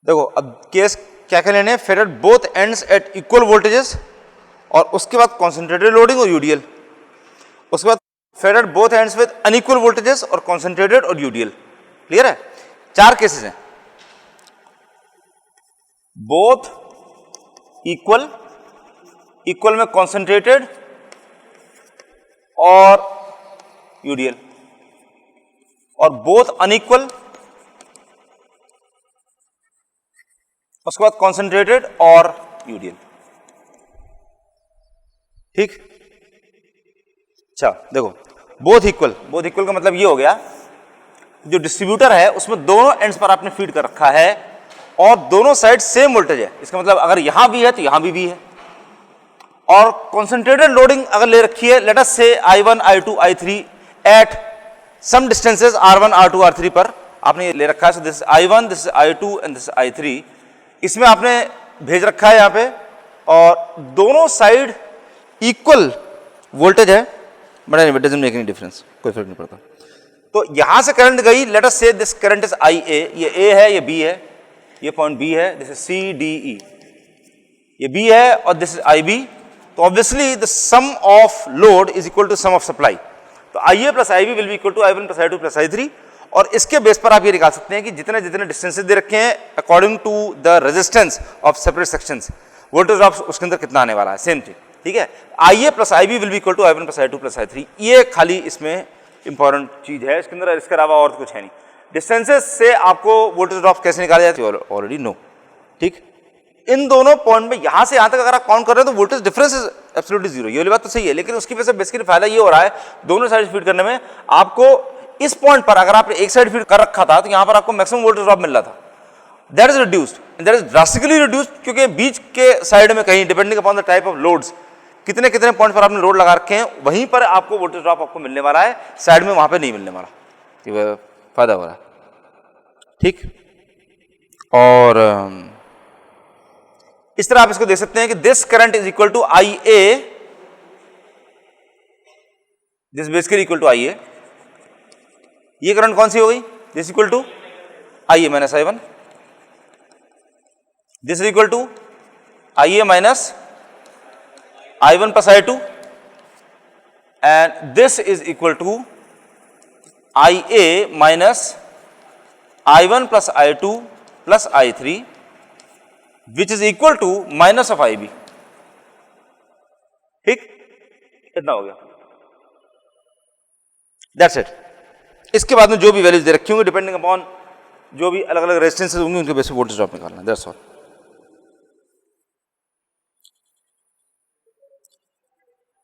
देखो अब केस क्या क्या लेने, faded both ends at equal voltages, और उसके बाद कॉन्सेंट्रेटेड लोडिंग और यूडीएल, उसके बाद faded both ends with unequal voltages और कॉन्सेंट्रेटेड और यूडीएल। क्लियर है? 4 केसेस हैं, बोथ इक्वल, इक्वल में कॉन्सेंट्रेटेड और यूडीएल, और बोथ अनइक्वल, उसके बाद कॉन्सेंट्रेटेड और यूडीएल। ठीक, अच्छा देखो बोथ इक्वल, बोथ इक्वल का मतलब ये हो गया जो डिस्ट्रीब्यूटर है उसमें दोनों एंड्स पर आपने फीड कर रखा है और दोनों साइड सेम वोल्टेज है, इसका मतलब अगर यहां भी है तो यहां भी है। और कॉन्सेंट्रेटेड लोडिंग अगर ले रखी है, लेट अस से I1 I2 I3 at some distances R1 R2 R3 पर आपने ले रखा है, so this I1, this I2 and this I3, इसमें आपने भेज रखा है यहां पे, और दोनों साइड इक्वल वोल्टेज है, but it doesn't make any difference, कोई फर्क नहीं पड़ता। तो यहां से करंट गई, let us say this current is IA, ये A है, ये B है, ये पॉइंट B है, दिस इज CDE, ये B है और दिस इज IB। तो obviously the sum of load is equal to sum of supply, तो IA plus IB will be equal to I1 plus I2 plus I3, और इसके base पर आप ये निकाल सकते हैं कि जितने जितने डिस्टेंसेस दे रखे हैं according to the resistance of separate sections, voltage drop उसके अंदर कितना आने वाला है, सेम थिंग। ठीक है, IA plus IB will be equal to I1 plus I2 plus I3, ये खाली इसमें इंपॉर्टेंट चीज है, इसके अंदर इसके अलावा और कुछ है नहीं। डिस्टेंसेस से आपको वोल्टेज ड्रॉप कैसे निकाले जाते हैं ऑलरेडी नो। ठीक, इन दोनों पॉइंट में यहां से यहां तक अगर आप काउंट कर रहे हैं तो voltage difference is absolutely zero, ये वाली बात तो सही है, लेकिन उसकी वजह से बेसिकली फायदा ये हो रहा है दोनों साइड फीड करने में, आपको इस पॉइंट पर अगर आपने एक साइड फीड कर रखा था तो यहां पर आपको मैक्सिमम वोल्टेज ड्रॉप मिल रहा था, that is reduced, that is drastically reduced, क्योंकि बीच के साइड में कहीं depending upon the type of loads, कितने कितने पॉइंट पर आपने लोड लगा रखे हैं, वहीं पर आपको वोल्टेज ड्रॉप आपको मिलने वाला है, साइड में वहां पर नहीं मिलने वाला, ये फायदा हो रहा है। ठीक, और इस तरह आप इसको देख सकते हैं कि this current is equal to IA, this basically equal to IA, ये करंट कौन सी हो गई, this equal to IA minus I1, this is equal to IA minus I1 plus I2, and this is equal to IA minus I1 plus I2 plus I3, which is equal to minus of IB। ठीक, इतना हो गया, that's it। इसके बाद में जो भी values दे रखी होंगी डिपेंडिंग अपॉन जो भी अलग अलग रेजिस्टेंसेस होंगे उनके बेस पे वोल्टेज ड्रॉप निकालना है, that's all।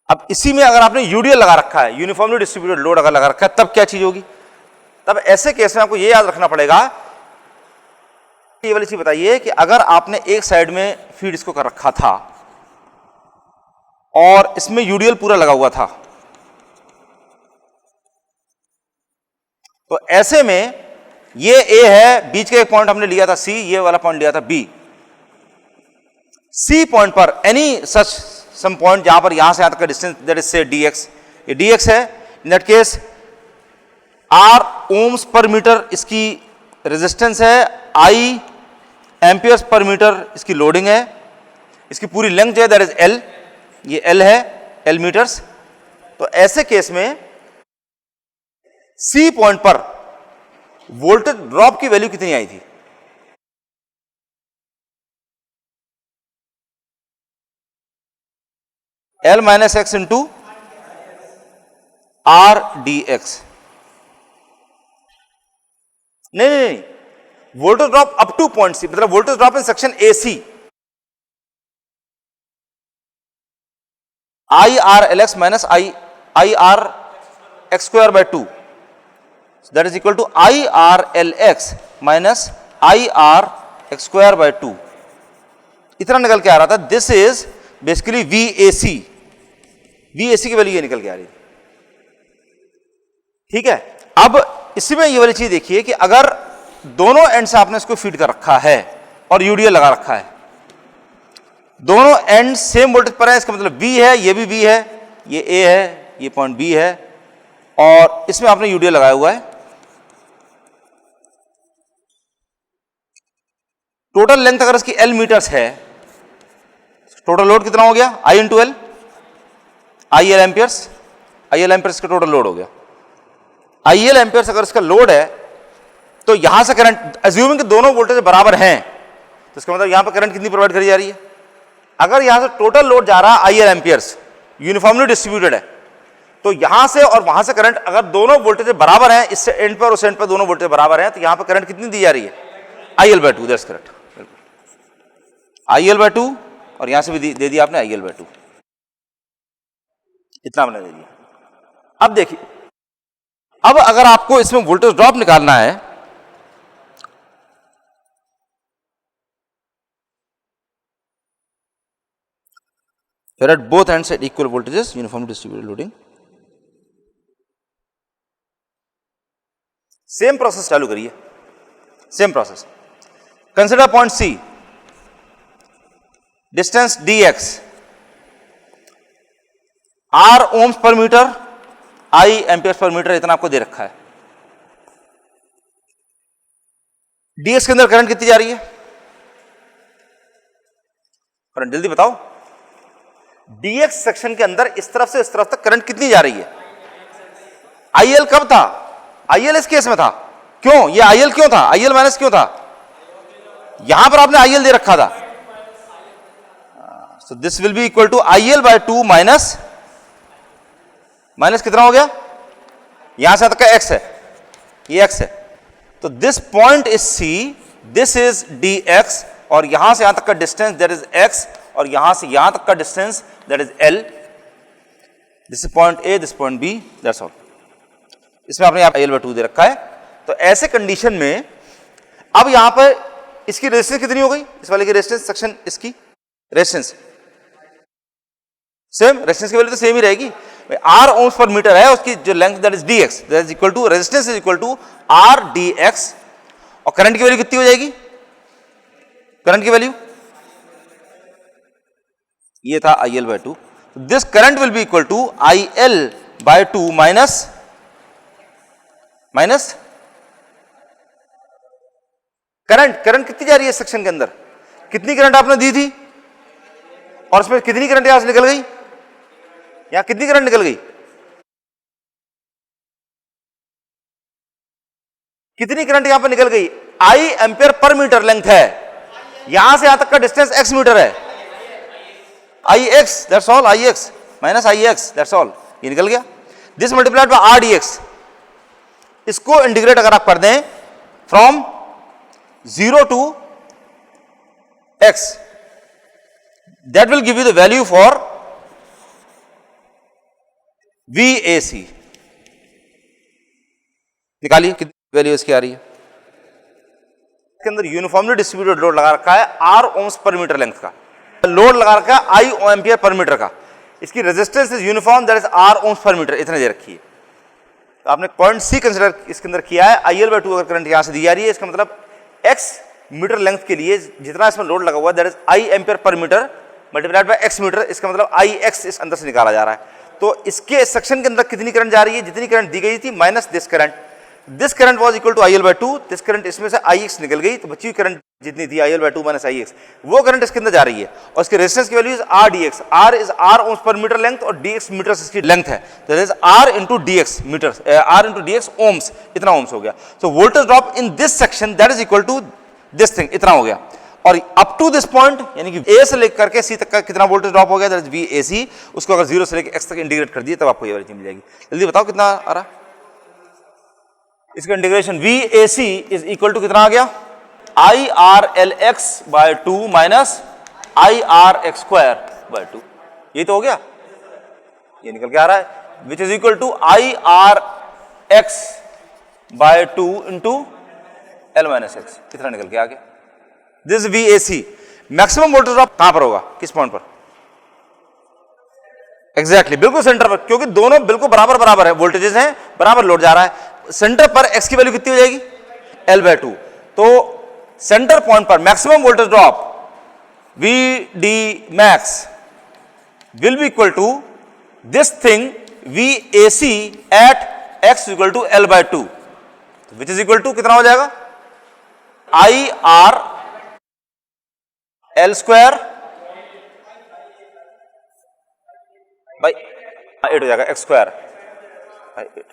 अब इसी में अगर आपने यूडीएल लगा रखा है, यूनिफॉर्मली डिस्ट्रीब्यूटेड लोड अगर लगा रखा है, तब क्या चीज होगी, तब ऐसे केस में आपको ये याद रखना पड़ेगा, ये वाली चीज बताइए कि अगर आपने एक साइड में फीड इसको कर रखा था और इसमें यूडीएल पूरा लगा हुआ था, तो ऐसे में ये A है, बीच का एक पॉइंट हमने लिया था C, ये वाला पॉइंट लिया था B, C पॉइंट पर एनी सच सम पॉइंट जहां पर यहां से यहां तक का distance that is say dx, ये dx है, in that case R ohms per metre इसकी रेजिस्टेंस है, I एम्पियर्स पर मीटर इसकी लोडिंग है, इसकी पूरी लेंथ जो है दैट इज L, ये L है, L मीटर्स। तो ऐसे केस में C पॉइंट पर वोल्टेज ड्रॉप की वैल्यू कितनी आई थी, L minus x into RDX। नहीं, voltage drop up to point C, मतलब voltage drop in section AC, IRLX minus IRX square by 2, that is equal to IRLX minus IRX square by 2, इतना निकल के आ रहा था। This is basically VAC, VAC की value ये निकल के आ रही थी। ठीक है, अब इसी में ये वाली चीज देखिए कि अगर दोनों एंड से आपने इसको फीड कर रखा है और यूडीएल लगा रखा है, दोनों एंड सेम वोल्टेज पर है, इसका मतलब B है, ये भी B है, ये A है, ये पॉइंट B है, और इसमें आपने यूडीएल लगाया हुआ है। टोटल लेंथ अगर इसकी L मीटर्स है, टोटल लोड कितना हो गया I into L, I L amperes, I L amperes का टोटल लोड हो गया। आई एल एम्पियर्स अगर इसका लोड है तो यहां से करंट, अज्यूमिंग कि दोनों वोल्टेज बराबर हैं, तो इसका मतलब यहां पर करंट कितनी प्रोवाइड करी जा रही है? अगर यहां से टोटल लोड जा रहा है I L amperes, uniformly distributed है, तो यहां से और वहां से करंट अगर दोनों वोल्टेज बराबर हैं, इससे एंड पर उस एंड पर दोनों वोल्टेज बराबर हैं, तो यहां पर करंट कितनी दी जा रही है? I L by two, that's correct, I L by two, और यहां से भी दे दिया आपने आई एल बाय टू, इतना हमने दे दिया। अब देखिए, अब अगर आपको इसमें वोल्टेज ड्रॉप निकालना है, फिर at both ends at equal voltages uniformly distributed loading, same process चालू करिए, same process. Consider point C, distance dx, R ohms per metre, I amperes per metre, इतना आपको दे रखा है। dx के अंदर करंट कितनी जा रही है? करंट जल्दी बताओ, dx सेक्शन के अंदर इस तरफ से इस तरफ तक करंट कितनी जा रही है? IL कब था? IL इस केस में था, क्यों? ये IL क्यों था? IL माइनस क्यों था? यहां पर आपने IL दे रखा था, so this will be equal to IL by 2 minus, minus कितना हो गया? यहां से तक का x है, ये x है, तो this point is C, this is dx, और यहां से यहां तक का डिस्टेंस दैट इज x, और यहां से यहां तक का distance that is L, this is point A, this point B, that's all. इसमें आपने यहाँ IL by 2 दे रखा है। तो ऐसे कंडीशन में अब यहां पर इसकी रेजिस्टेंस कितनी हो गई? इस वाले की रेजिस्टेंस सेक्शन, इसकी रेजिस्टेंस सेम, रेजिस्टेंस की वैल्यू तो सेम ही रहेगी। R ओम्स पर मीटर है, उसकी जो length that is dx, that is equal to, resistance is equal to R dx, और करंट की वैल्यू कितनी हो जाएगी? करंट की वैल्यू ये था IL by 2, this current will be equal to IL by 2 minus, minus current, current कितनी जा रही है सेक्शन के अंदर? कितनी करंट आपने दी थी, और उसमें कितनी करंट यहां से निकल गई? यहां कितनी करंट निकल गई? कितनी करंट यहां पर निकल गई? I ampere per metre length है, यहां से यहां तक का डिस्टेंस x मीटर है, Ix, that's all, Ix minus Ix, that's all, ये निकल गया। This multiplied by R dx, इसको इंटीग्रेट अगर आप कर दें from 0 to x, that will give you the value for VAC, निकालिए कितनी वैल्यू इसकी आ रही है? इसके अंदर यूनिफॉर्मली डिस्ट्रीब्यूटेड लोड लगा रखा है R ohms per metre length का, लोड लगा रखा है I एम्पियर पर मीटर का, इसकी resistance is uniform that is R ohms per metre, इतने दे रखी है। तो आपने पॉइंट सी कंसिडर इसके अंदर किया है, IL by 2 अगर करंट यहां से दी जा रही है, इसका मतलब x मीटर लेंथ के लिए जितना इसमें लोड लगा हुआ है that is I ampere per metre multiplied by x metre, इसका मतलब Ix इस अंदर से निकाला जा रहा है। तो इसके सेक्शन के अंदर कितनी करंट जा रही है? जितनी करंट दी गई थी minus this current, this current was equal to IL by 2, this current इसमें से Ix निकल गई, तो बची हुई करंट जितनी थी IL by 2 माइनस Ix, वो करंट इसके अंदर जा रही है, और इसके रेजिस्टेंस की value is R dx, R is R ohms per metre length, और dx मीटर इसकी लेंथ है, that is R into dx metre, R into dx ohms, इतना ओम्स हो गया। So voltage drop in this section that is equal to this thing, इतना हो गया। और अप टू दिस पॉइंट यानी कि A से लेकर के C तक का कितना वोल्टेज ड्रॉप हो गया, दैट इज VAC, उसको अगर 0 से लेकर x तक इंटीग्रेट कर दिए तब आपको ये वाली चीज मिल जाएगी। जल्दी बताओ कितना आ रहा? इसका integration VAC is equal to कितना आ गया? IRLX by 2 minus IRX square by 2, ये तो हो गया, ये निकल के आ रहा है, which is equal to IRX by 2 into L minus x, कितना निकल के आ गया? This VAC। Maximum voltage drop कहां पर होगा, किस पॉइंट पर? एग्जैक्टली बिल्कुल सेंटर पर, क्योंकि दोनों बिल्कुल बराबर बराबर है, वोल्टेजेस हैं, बराबर लोड जा रहा है। सेंटर पर x की वैल्यू कितनी हो जाएगी? L by 2। तो सेंटर पॉइंट पर maximum voltage drop VD max will be equal to this thing VAC at x equal to L by 2, which is equal to कितना हो जाएगा? IR एल स्क्वायर बाई 8 हो जाएगा, x square by 8,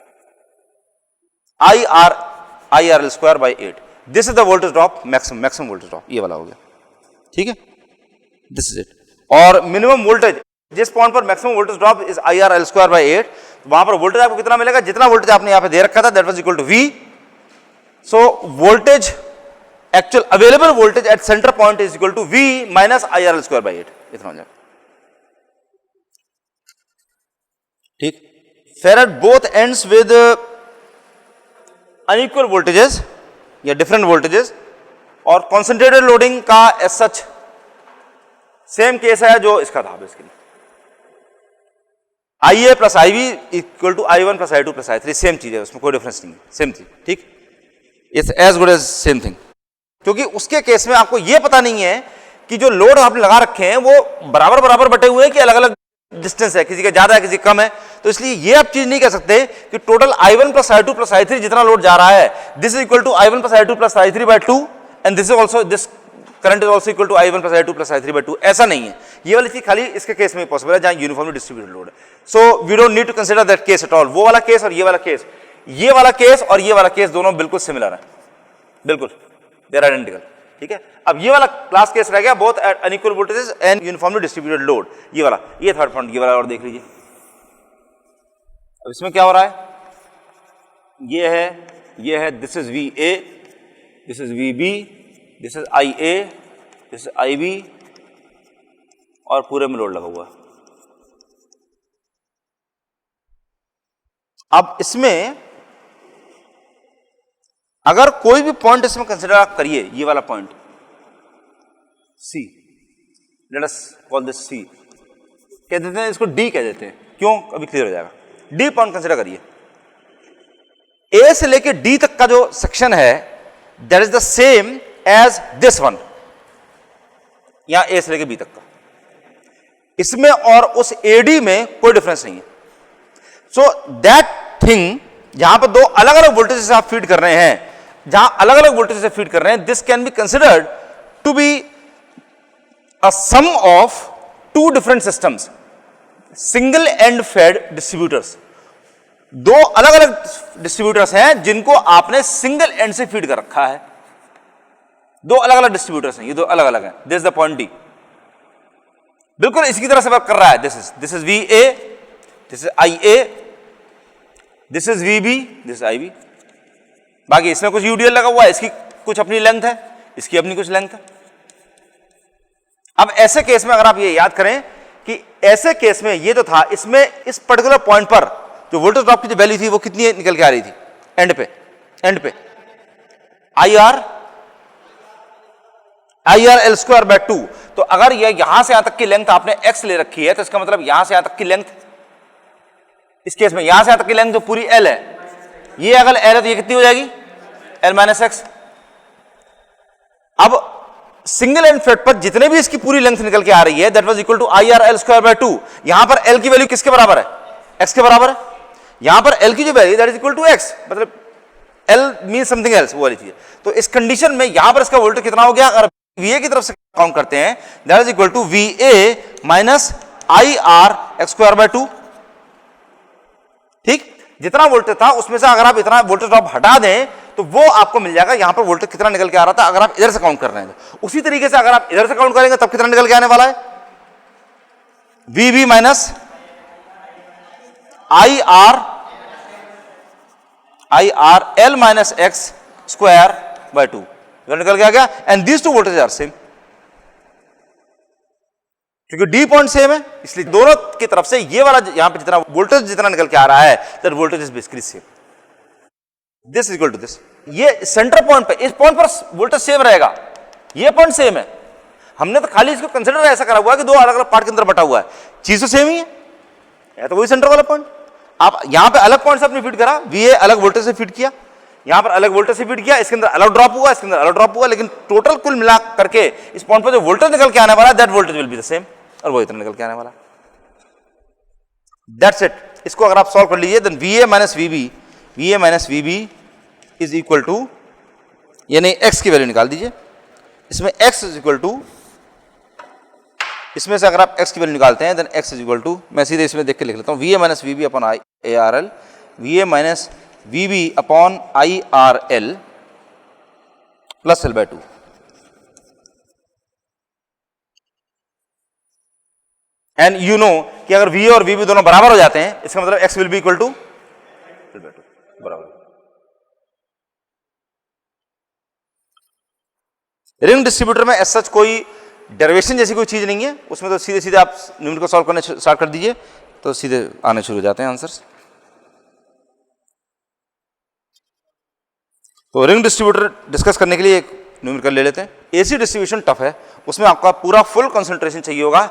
I R L square by 8। This is the voltage drop, maximum voltage drop ये वाला हो गया, ठीक है, दिस इज इट। और मिनिमम वोल्टेज जिस पॉइंट पर maximum voltage drop is I R L square by 8, वहां पर वोल्टेज आपको कितना मिलेगा, जितना वोल्टेज आपने यहां पे दे रखा था that was equal to V. So voltage actual available voltage at centre point is equal to V minus I R L square by 8, इतना हो जाएगा, ठीक। फिर at both ends with unequal voltages या डिफरेंट वोल्टेजेस और concentrated loading का as such same case है जो इसका था basically, I A plus I V equal to I one plus I two plus I three, same चीज है, उसमें कोई डिफरेंस नहीं है, सेम चीज, ठीक, it's as good as same thing. क्योंकि उसके केस में आपको यह पता नहीं है कि जो लोड आपने लगा रखे हैं वो बराबर बराबर बटे हुए हैं कि अलग अलग डिस्टेंस है, किसी का ज्यादा है किसी का कम है, तो इसलिए ये आप चीज नहीं कह सकते कि total I1 plus I2 plus I3 जितना लोड जा रहा है this is equal to I1 plus I2 plus I3 by 2 and this is also this current is also equal to I1 plus I2 plus I3 by 2, ऐसा नहीं है। ये वाली चीज खाली इसके केस में पॉसिबल है जहां यूनिफॉर्मली डिस्ट्रीब्यूटेड लोड है। So we don't need to consider that case at all. वो वाला केस और ये वाला केस, ये वाला केस और ये वाला केस दोनों बिल्कुल सिमिलर है, बिल्कुल दे आर आइडेंटिकल, ठीक है। अब ये वाला क्लास केस रह गया both at unequal voltages and uniformly distributed load, ये वाला, ये थर्ड पॉइंट, ये वाला और देख लीजिए। अब इसमें क्या हो रहा है, ये है this is V A, this is V B, this is I A, this is I B और पूरे में लोड लगा हुआ है। अब इसमें अगर कोई भी पॉइंट इसमें कंसिडर आप करिए, ये वाला point C, let us call this C, कह देते हैं इसको डी कह देते हैं, क्यों, अभी क्लियर हो जाएगा। डी पॉइंट कंसिडर करिए, ए से लेके डी तक का जो सेक्शन है that is the same as this one, यहां ए से लेके बी तक का, इसमें और उस एडी में कोई डिफरेंस नहीं है। सो दैट थिंग जहां पर दो अलग अलग वोल्टेज से आप फीड कर रहे हैं, जहां अलग अलग वोल्टेज से फीड कर रहे हैं, this can be considered to be a sum of two different systems, single end fed distributors. दो अलग अलग डिस्ट्रीब्यूटर्स हैं जिनको आपने सिंगल एंड से फीड कर रखा है, दो अलग अलग डिस्ट्रीब्यूटर्स हैं, ये दो अलग अलग हैं, this is the point D, बिल्कुल इसी तरह से वर्क कर रहा है। This is V A, this is I A, this is V B, this is I B. बाकी इसमें कुछ यूडीएल लगा हुआ है, इसकी कुछ अपनी लेंथ है, इसकी अपनी कुछ लेंथ है। अब ऐसे केस में अगर आप ये याद करें कि ऐसे केस में ये तो था, इसमें इस पर्टिकुलर पॉइंट पर जो वोल्टेज ड्रॉप की जो वैल्यू थी वो कितनी निकल के आ रही थी एंड पे आई आर एल स्क्वायर बाय 2। तो अगर ये यहां से यहां तक की लेंथ आपने एक्स ले रखी है तो इसका मतलब यहां से यहां तक की लेंथ, इस केस में यहां से यहां तक की लेंथ जो पूरी एल है, ये अगर एल है तो ये कितनी हो जाएगी, एल माइनस एक्स। अब सिंगल एंड फेड पर जितने भी इसकी पूरी लेंथ निकल के आ रही है that was equal to I R L square by 2। यहां पर एल की वैल्यू किसके बराबर है, एक्स के बराबर है। यहां पर एल की जो value that is equal to x, मतलब एल मीन समथिंग एल्स, वो वाली चीज। तो इस कंडीशन में यहां पर इसका वोल्टेज कितना हो गया, अगर वीए की तरफ से काउंट करते हैं that is equal to V A minus I R x square by 2, ठीक। जितना वोल्टेज था उसमें से अगर आप इतना वोल्टेज ड्रॉप हटा दें तो वो आपको मिल जाएगा यहां पर वोल्टेज कितना निकल के आ रहा था अगर आप इधर से काउंट कर रहे हैं। उसी तरीके से अगर आप इधर से काउंट करेंगे तब कितना निकल के आने वाला है, V B minus I R L minus x square by 2 निकल के आ गया। And these two voltage are same, क्योंकि डी पॉइंट सेम है इसलिए दोनों की तरफ से ये वाला यहां पे जितना वोल्टेज जितना निकल के आ रहा है that voltage is basically same, this is equal to this. ये सेंटर पॉइंट पे, इस पॉइंट पर वोल्टेज सेम रहेगा, ये पॉइंट सेम है। हमने तो खाली इसको कंसीडर ऐसा करा हुआ है कि दो अलग अलग पार्ट के अंदर बटा हुआ है, चीज तो सेम ही है तो वही सेंटर वाला पॉइंट। आप यहां पे अलग पॉइंट से आपने फीड करा, वीए अलग वोल्टेज से फीड किया, यहां पर अलग वोल्टेज से फीड किया, इसके अंदर अलग ड्रॉप हुआ, इसके अंदर अलग ड्रॉप हुआ, लेकिन टोटल कुल मिला करके इस पॉइंट पर जो वोल्टेज निकल के आने वाला है that voltage will be the same, और वो इतना निकल के आने वाला, दैट्स इट। इसको अगर आप सॉल्व कर लीजिए then VA minus VB is equal to, यानी एक्स की वैल्यू निकाल दीजिए, इसमें एक्स इज इक्वल टू इसमें से अगर आप x की वैल्यू निकालते हैं then x is equal to, मैं सीधे इसमें देख के लिख लेता हूँ, VA माइनस VB अपॉन IARL, VA माइनस VB upon IRL plus L/2। And you know कि अगर VA और VB दोनों बराबर हो जाते हैं इसका मतलब x will be equal to L/2 बराबर। रिंग डिस्ट्रीब्यूटर में एज सच कोई डेरिवेशन जैसी कोई चीज नहीं है, उसमें तो सीधे सीधे आप न्यूमेरिकल को सॉल्व करने स्टार्ट कर दीजिए तो सीधे आने शुरू हो जाते हैं आंसर्स। तो रिंग डिस्ट्रीब्यूटर डिस्कस करने के लिए एक न्यूमेरिकल ले लेते हैं। एसी डिस्ट्रीब्यूशन टफ है, उसमें आपका पूरा फुल कंसंट्रेशन चाहिए होगा।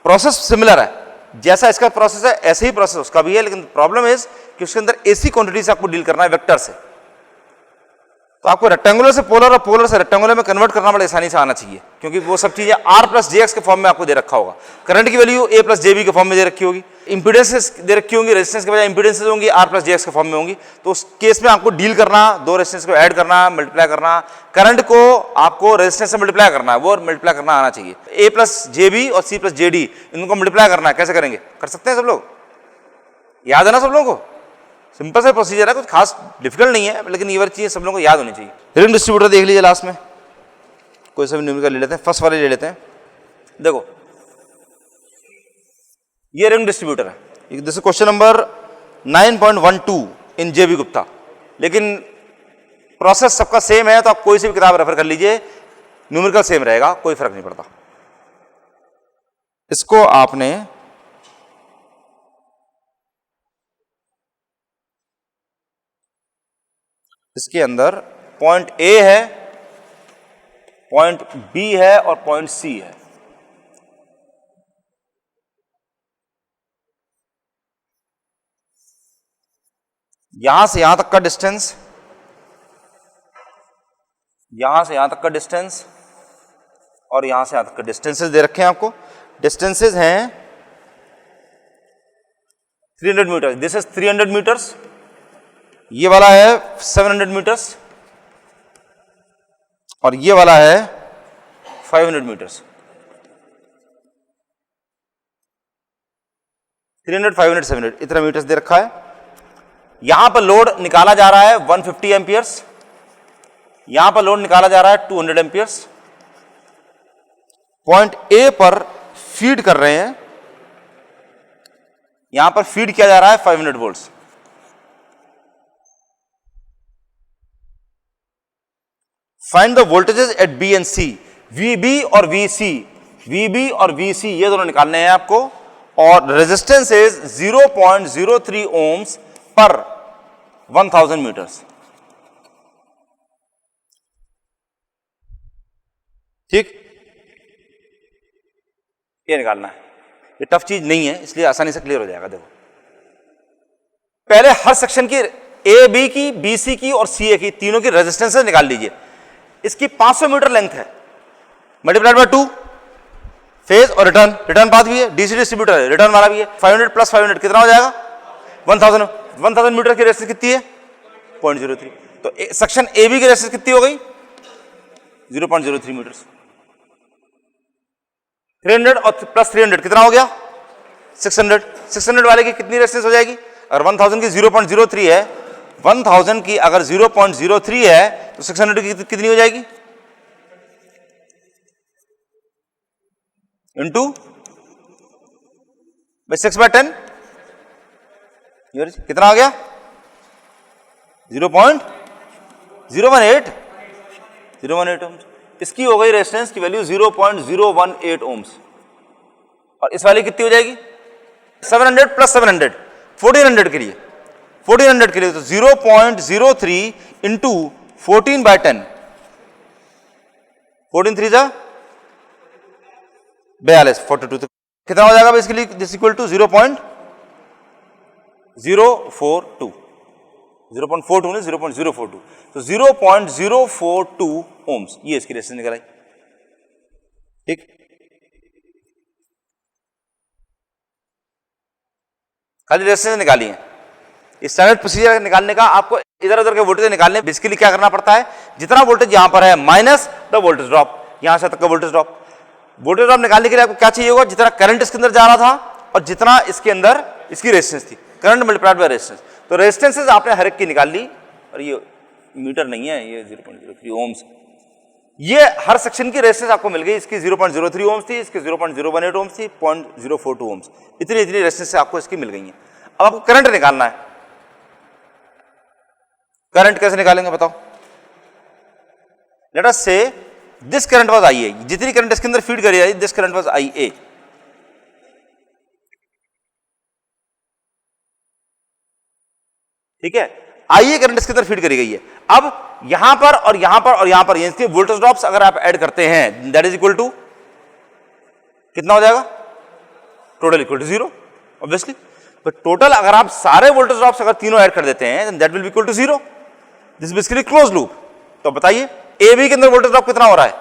प्रोसेस सिमिलर है, जैसा इसका प्रोसेस है ऐसे ही प्रोसेस उसका भी है, लेकिन प्रॉब्लम इज कि उसके अंदर एसी क्वांटिटी से आपको डील करना है, वेक्टर से। तो आपको रेक्टेंगुलर से पोलर और पोलर से रेक्टेंगुलर में कन्वर्ट करना बड़ा आसानी से आना चाहिए, क्योंकि वो सब चीजें R प्लस JX के फॉर्म में आपको दे रखा होगा। करंट की वैल्यू A प्लस JB के फॉर्म में दे रखी होगी, इंपीडेंसेस दे रखी होंगी, रेजिस्टेंस के बजाय इंपीडेंसेस होंगी R प्लस JX के फॉर्म में होंगी। तो उस केस में आपको डील करना, दो रेजिस्टेंस को ऐड करना, मल्टीप्लाई करना, करंट को आपको रेजिस्टेंस से मल्टीप्लाई करना है, वो मल्टीप्लाई करना आना चाहिए। A प्लस JB और C प्लस JD इनको मल्टीप्लाई करना है, कैसे करेंगे? कर सकते हैं सब लोग? याद है ना सब लोगों को? सिंपल सा प्रोसीजर है, कुछ खास डिफिकल्ट नहीं है, लेकिन ये वाली चीजें सब लोगों को याद होनी चाहिए। रिंग डिस्ट्रीब्यूटर देख लीजिए लास्ट में, कोई सा भी न्यूमेरिकल ले लेते हैं, फर्स्ट वाले ले लेते हैं। देखो ये रिंग डिस्ट्रीब्यूटर है, this is question number 9.12 in JB Gupta, लेकिन प्रोसेस सबका सेम है, तो आप कोई सी भी किताब रेफर कर लीजिए, न्यूमेरिकल सेम रहेगा, कोई फर्क नहीं पड़ता। इसको आपने इसके अंदर पॉइंट A है, पॉइंट B है और पॉइंट C है। यहां से यहां तक का डिस्टेंस, यहां से यहां तक का डिस्टेंस और यहां से यहां तक का डिस्टेंसेस दे रखे हैं आपको। डिस्टेंसेस हैं 300 मीटर, दिस इज 300 मीटर्स, ये वाला है 700 मीटर्स और ये वाला है 500 मीटर्स। 300, 500, 700 इतना मीटर्स दे रखा है। यहां पर लोड निकाला जा रहा है 150 एम्पियर्स, यहां पर लोड निकाला जा रहा है 200 एम्पियर्स। पॉइंट A पर फीड कर रहे हैं, यहां पर फीड किया जा रहा है 500 volts. Find the voltages at B and C, VB और VC, VB और VC ये दोनों निकालने हैं आपको, और रेजिस्टेंस इज 0.03 ओम्स पर 1000 मीटर्स। ठीक, ये निकालना है, ये टफ चीज नहीं है, इसलिए आसानी से क्लियर हो जाएगा। देखो पहले हर सेक्शन की AB की, BC की और CA की, तीनों की रेजिस्टेंस निकाल लीजिए। इसकी 500 मीटर लेंथ है, मल्टीप्लाइड बाय 2, फेज और रिटर्न, रिटर्न पाथ भी है, DC डिस्ट्रीब्यूटर है, रिटर्न वाला भी है। 500 प्लस 500 कितना हो जाएगा? 1000 मीटर की रेजिस्टेंस कितनी है? 0.03। तो सेक्शन AB की रेजिस्टेंस कितनी हो गई? 0.03 मीटर्स। 300 और प्लस 300 कितना हो गया? 600। 600 वाले की कितनी रेजिस्टेंस हो जाएगी? अगर 1000 की 0.03 है, 1000 की अगर 0.03 है तो 600 की कितनी हो जाएगी? इंटू 6/10 कितना आ गया? 0.018 ओम्स। इसकी हो गई रेजिस्टेंस की वैल्यू 0.018 ओम्स। और इस वाली कितनी हो जाएगी? 700 प्लस 700 1400 के लिए, 1400 के लिए तो 0.03 इंटू 14/10, 14 3 जा 42, 42 तो कितना हो जाएगा बेसिकली? दिस इक्वल टू 0.042, 0.42 नहीं 0.042, तो 0.042 ओम्स ये इसकी रेजिस्टेंस निकल आई। ठीक, खाली रेजिस्टेंस निकाली है। स्टैंडर्ड प्रोसीजर निकालने का आपको इधर उधर के वोल्टेज निकालने, बेसिकली क्या करना पड़ता है? जितना वोल्टेज यहां पर है माइनस द वोल्टेज ड्रॉप, यहां से तक का वोल्टेज ड्रॉप। वोल्टेज ड्रॉप निकालने के लिए आपको क्या चाहिए होगा, जितना करंट इसके अंदर जा रहा था और जितना इसके अंदर इसकी रेजिस्टेंस थी, करंट मल्टीप्लाइड बाय रेजिस्टेंस। तो रेजिस्टेंसेस आपने हर एक की निकाल ली, और ये मीटर नहीं है, ये 0.03 ओम्स। ये हर सेक्शन की रेजिस्टेंस आपको मिल गई, इसकी 0.03 ओम्स थी, इसकी 0.018 ओम्स थी, 0.042 ओम्स, इतनी रेजिस्टेंस आपको इसकी मिल गई है। अब आपको करंट निकालना है। करंट कैसे निकालेंगे बताओ? Late us say this current was IA, जितनी करंट इसके अंदर फीड करी जाएगी, दिस करंट वाज IA। ठीक है, IA करंट इसके अंदर फीड करी गई है। अब यहां पर और यहां पर और यहां पर इसके वोल्टेज ड्रॉप्स अगर आप ऐड करते हैं, दैट इज इक्वल टू कितना हो जाएगा? Total equal to 0 obviously. तो टोटल अगर आप सारे वोल्टेज ड्रॉप्स अगर तीनों ऐड कर देते हैं, that will be equal to 0। This is basically close loop. तो बताइए AB के अंदर वोल्टेज ड्रॉप कितना हो रहा है?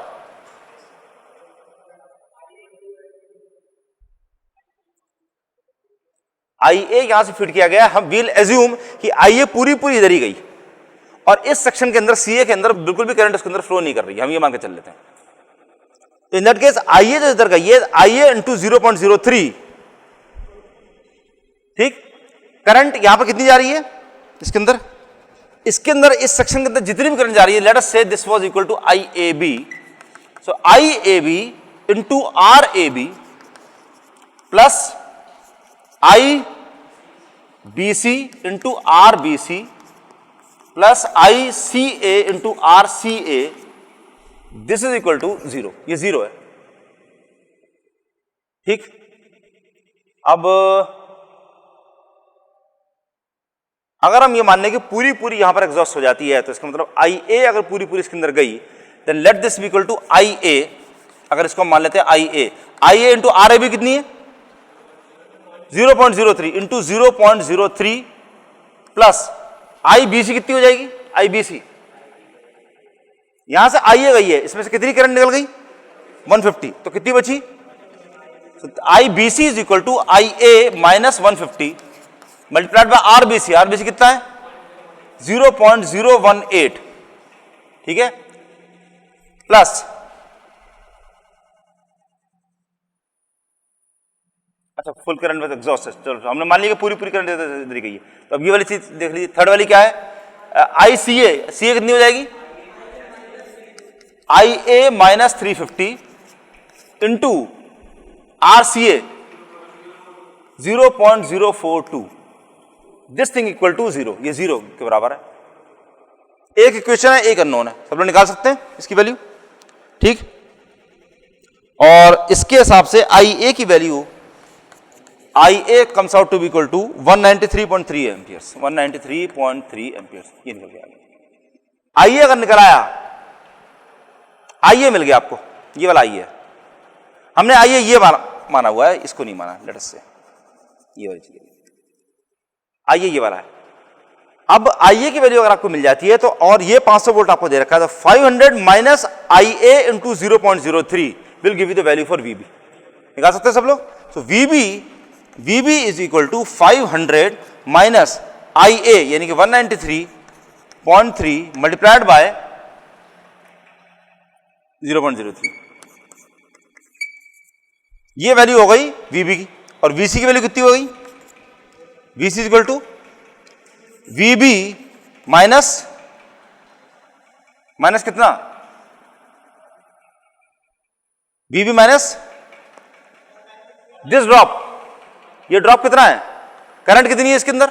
IA यहां से फीड किया गया, हम विल एज्यूम कि IA पूरी इधर ही गई और इस सेक्शन के अंदर CA के अंदर बिल्कुल भी करंट उसके अंदर फ्लो नहीं कर रही है, हम ये मान के चल लेते हैं। तो इन दैट केस IA जो इधर गई है, IA इंटू 0.03, ठीक। करंट यहां पर कितनी जा रही है इसके अंदर? इसके अंदर इस सेक्शन के अंदर जितनी भी करंट जा रही है, let us say this was equal to IAB। सो IAB into RAB plus IBC into RBC plus ICA into RCA, this is equal to 0। ये 0 है, ठीक। अब अगर हम ये मान लें कि पूरी यहां पर एग्जॉस्ट हो जाती है, तो इसका मतलब IA अगर पूरी इसके अंदर गई, then let this be equal to IA। अगर इसको हम मान लेते हैं IA इंटू RAB कितनी है? 0.03 इंटू 0.03 प्लस IBC कितनी हो जाएगी? IBC यहां से IA गई है, इसमें से कितनी करंट निकल गई? 150। तो कितनी बची? IBC is equal to IA minus 150 multiplied by RBC। RBC कितना है? 0.018, ठीक है, प्लस अच्छा फुल करंट विद एग्जॉस्ट। चलो हमने मान लिया कि पूरी करंट इधर गई है। तो अब ये वाली चीज देख लीजिए, थर्ड वाली क्या है? ICA कितनी हो जाएगी? IA minus 350 into RCA 0.042, this thing equal to 0। ये 0 के बराबर है। एक इक्वेशन है, एक अननोन है, सब लोग निकाल सकते हैं इसकी वैल्यू, ठीक। और इसके हिसाब से IA की वैल्यू, IA comes out to be equal to 193.3 amperes, 193.3 amperes. ये निकल गया। IA अगर निकल आया, IA मिल गया आपको, ये वाला IA। हमने IA ये माना हुआ है, इसको नहीं माना, लेट अस से ये वाली चीज IA ये वाला है। अब IA की वैल्यू अगर आपको मिल जाती है तो, और ये 500 वोल्ट आपको दे रखा है, तो 500 minus IA into 0.03 will give you the value for VB। निकाल सकते हैं सब लोग? So VB is equal to 500 minus IA यानी कि 193.3 मल्टीप्लाइड बाय 0.03। ये वैल्यू हो गई VB की। और VC की वैल्यू कितनी हो गई? VC is equal to VB minus कितना? VB minus this drop. ये ड्रॉप कितना है? करंट कितनी है इसके अंदर?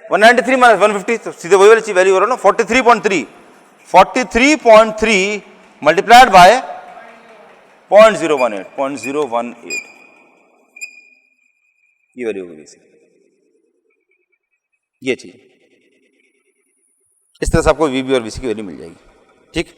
193 माइनस 150, तो सीधे वही वाली वैल्यू हो रहा है ना, 43.3 मल्टीप्लाइड बाय 0.018 ये वैल्यू होगी इसकी। ये चीज इस तरह से आपको VB और VC की वैल्यू मिल जाएगी, ठीक।